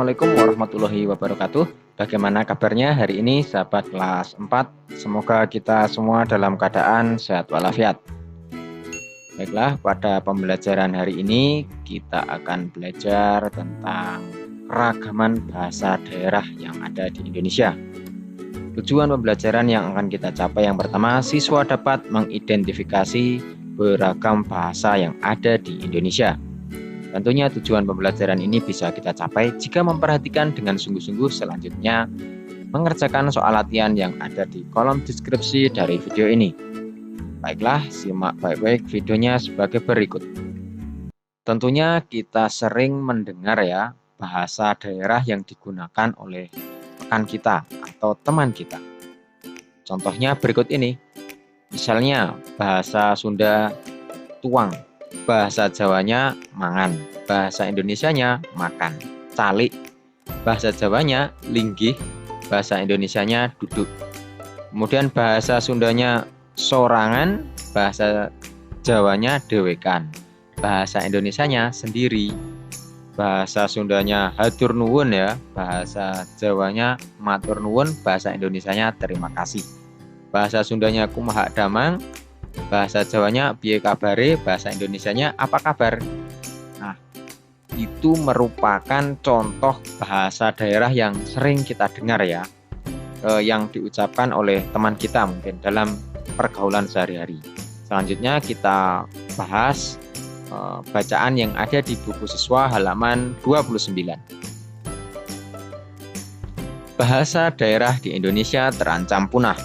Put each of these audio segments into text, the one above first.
Assalamualaikum warahmatullahi wabarakatuh. Bagaimana kabarnya hari ini sahabat kelas 4? Semoga kita semua dalam keadaan sehat walafiat. Baiklah, pada pembelajaran hari ini kita akan belajar tentang keragaman bahasa daerah yang ada di Indonesia. Tujuan pembelajaran yang akan kita capai yang pertama, siswa dapat mengidentifikasi beragam bahasa yang ada di Indonesia. Tentunya tujuan pembelajaran ini bisa kita capai jika memperhatikan dengan sungguh-sungguh. Selanjutnya, mengerjakan soal latihan yang ada di kolom deskripsi dari video ini. Baiklah, simak baik-baik videonya sebagai berikut. Tentunya kita sering mendengar ya bahasa daerah yang digunakan oleh rekan kita atau teman kita. Contohnya berikut ini. Misalnya bahasa Sunda tuang, bahasa Jawanya mangan, bahasa Indonesianya makan, calik, bahasa Jawanya linggih, bahasa Indonesianya duduk. Kemudian bahasa Sundanya sorangan, bahasa Jawanya dewekan, bahasa Indonesianya sendiri, bahasa Sundanya hatur nuwun ya, bahasa Jawanya matur nuwun, bahasa Indonesianya terima kasih. Bahasa Sundanya kumaha damang, bahasa Jawanya piye kabare, bahasa Indonesianya apa kabar. Nah, itu merupakan contoh bahasa daerah yang sering kita dengar ya, yang diucapkan oleh teman kita mungkin dalam pergaulan sehari-hari. Selanjutnya kita bahas bacaan yang ada di buku siswa halaman 29. Bahasa daerah di Indonesia terancam punah.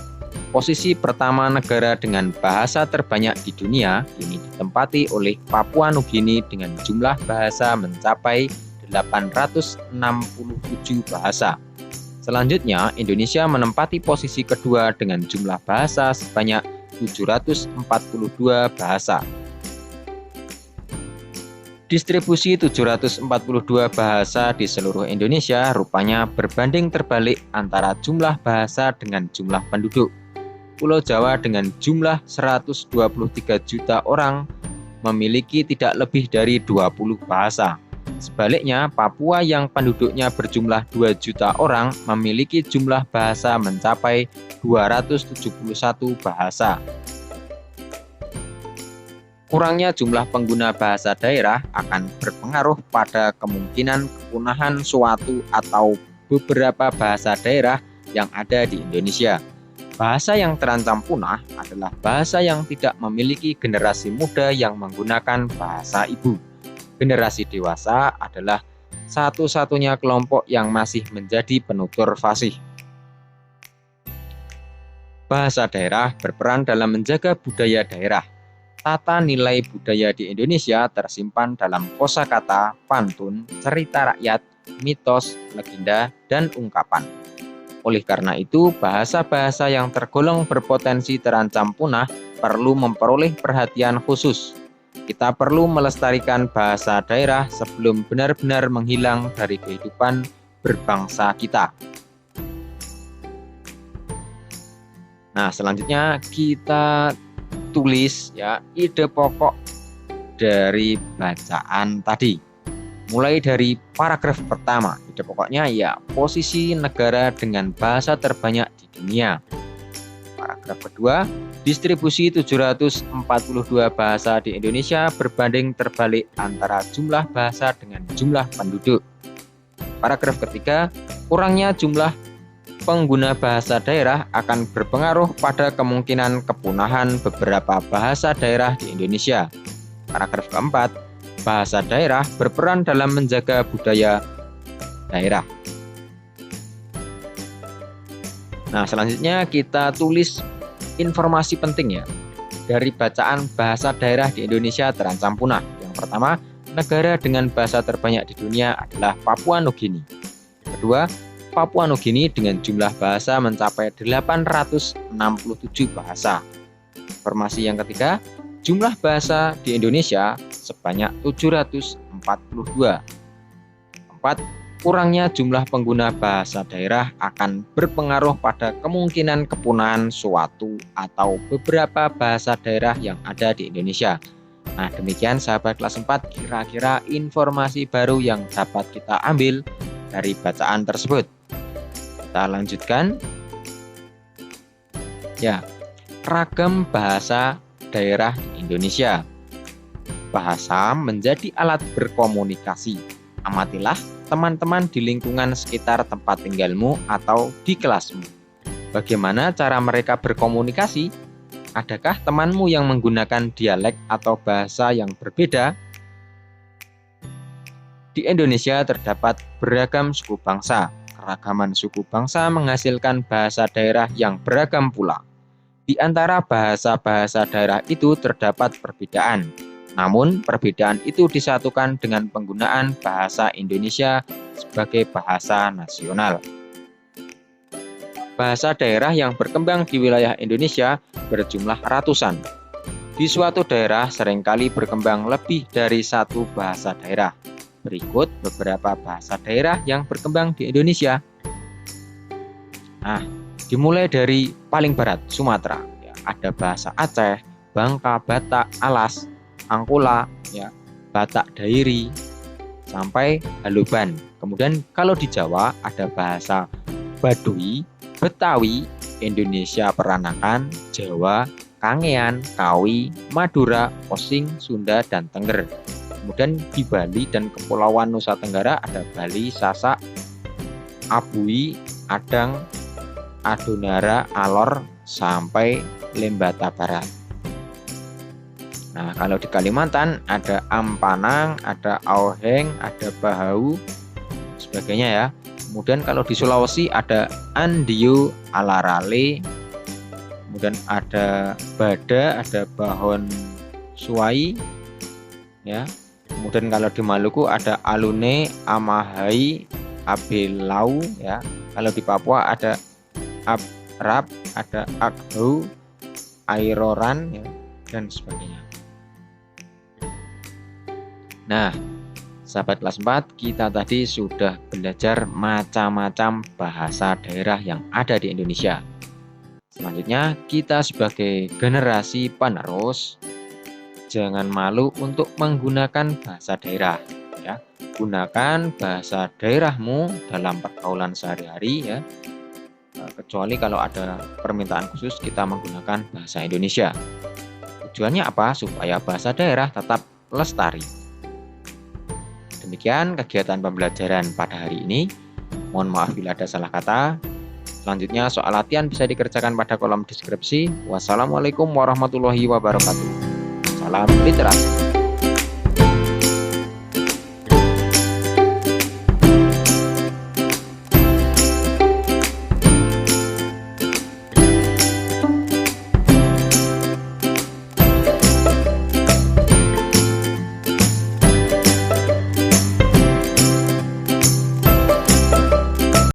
Posisi pertama negara dengan bahasa terbanyak di dunia ini ditempati oleh Papua Nugini dengan jumlah bahasa mencapai 867 bahasa. Selanjutnya, Indonesia menempati posisi kedua dengan jumlah bahasa sebanyak 742 bahasa. Distribusi 742 bahasa di seluruh Indonesia rupanya berbanding terbalik antara jumlah bahasa dengan jumlah penduduk. Pulau Jawa dengan jumlah 123 juta orang memiliki tidak lebih dari 20 bahasa. Sebaliknya, Papua yang penduduknya berjumlah 2 juta orang memiliki jumlah bahasa mencapai 271 bahasa. Kurangnya jumlah pengguna bahasa daerah akan berpengaruh pada kemungkinan kepunahan suatu atau beberapa bahasa daerah yang ada di Indonesia. Bahasa yang terancam punah adalah bahasa yang tidak memiliki generasi muda yang menggunakan bahasa ibu. Generasi dewasa adalah satu-satunya kelompok yang masih menjadi penutur fasih. Bahasa daerah berperan dalam menjaga budaya daerah. Tata nilai budaya di Indonesia tersimpan dalam kosakata, pantun, cerita rakyat, mitos, legenda, dan ungkapan. Oleh karena itu, bahasa-bahasa yang tergolong berpotensi terancam punah perlu memperoleh perhatian khusus. Kita perlu melestarikan bahasa daerah sebelum benar-benar menghilang dari kehidupan berbangsa kita. Nah, selanjutnya kita tulis ya ide pokok dari bacaan tadi. Mulai dari paragraf pertama, ide pokoknya ya posisi negara dengan bahasa terbanyak di dunia. Paragraf kedua, distribusi 742 bahasa di Indonesia berbanding terbalik antara jumlah bahasa dengan jumlah penduduk. Paragraf ketiga, kurangnya jumlah pengguna bahasa daerah akan berpengaruh pada kemungkinan kepunahan beberapa bahasa daerah di Indonesia. Paragraf keempat, bahasa daerah berperan dalam menjaga budaya daerah. Nah, selanjutnya kita tulis informasi penting ya dari bacaan bahasa daerah di Indonesia terancam punah. Yang pertama, negara dengan bahasa terbanyak di dunia adalah Papua Nugini. Kedua, Papua Nugini dengan jumlah bahasa mencapai 867 bahasa. Informasi yang ketiga, jumlah bahasa di Indonesia sebanyak 742. 4. Kurangnya jumlah pengguna bahasa daerah akan berpengaruh pada kemungkinan kepunahan suatu atau beberapa bahasa daerah yang ada di Indonesia. Nah, demikian sahabat kelas 4, kira-kira informasi baru yang dapat kita ambil dari bacaan tersebut. Kita lanjutkan. Ya, ragam bahasa daerah di Indonesia. Bahasa menjadi alat berkomunikasi. Amatilah teman-teman di lingkungan sekitar tempat tinggalmu atau di kelasmu. Bagaimana cara mereka berkomunikasi? Adakah temanmu yang menggunakan dialek atau bahasa yang berbeda? Di Indonesia terdapat beragam suku bangsa. Keragaman suku bangsa menghasilkan bahasa daerah yang beragam pula. Di antara bahasa-bahasa daerah itu terdapat perbedaan. Namun, perbedaan itu disatukan dengan penggunaan bahasa Indonesia sebagai bahasa nasional. Bahasa daerah yang berkembang di wilayah Indonesia berjumlah ratusan. Di suatu daerah seringkali berkembang lebih dari satu bahasa daerah. Berikut beberapa bahasa daerah yang berkembang di Indonesia. Nah, dimulai dari paling barat, Sumatera. Ya, ada bahasa Aceh, Bangka, Batak, Alas, Angkola, ya, Batak Dairi, sampai Haluban. Kemudian kalau di Jawa ada bahasa Baduy, Betawi, Indonesia Peranakan, Jawa, Kangean, Kawi, Madura, Osing, Sunda, dan Tengger. Kemudian di Bali dan Kepulauan Nusa Tenggara ada Bali, Sasak, Abui, Adang, Adonara, Alor, sampai Lembata Barat. Nah, kalau di Kalimantan ada Ampanang, ada Auheng, ada Bahau, sebagainya ya. Kemudian kalau di Sulawesi ada Andio, Alarale, kemudian ada Bada, ada Bahon Suai, ya. Kemudian kalau di Maluku ada Alune, Amahai, Abelau, ya. Kalau di Papua ada Abrab, ada Aghou, Airoran, ya, dan sebagainya. Nah, sahabat kelas 4, kita tadi sudah belajar macam-macam bahasa daerah yang ada di Indonesia. Selanjutnya, kita sebagai generasi penerus jangan malu untuk menggunakan bahasa daerah, ya. Gunakan bahasa daerahmu dalam pergaulan sehari-hari, ya. Kecuali kalau ada permintaan khusus kita menggunakan bahasa Indonesia. Tujuannya apa? Supaya bahasa daerah tetap lestari. Demikian kegiatan pembelajaran pada hari ini. Mohon maaf bila ada salah kata. Selanjutnya soal latihan bisa dikerjakan pada kolom deskripsi. Wassalamualaikum warahmatullahi wabarakatuh. Salam literasi.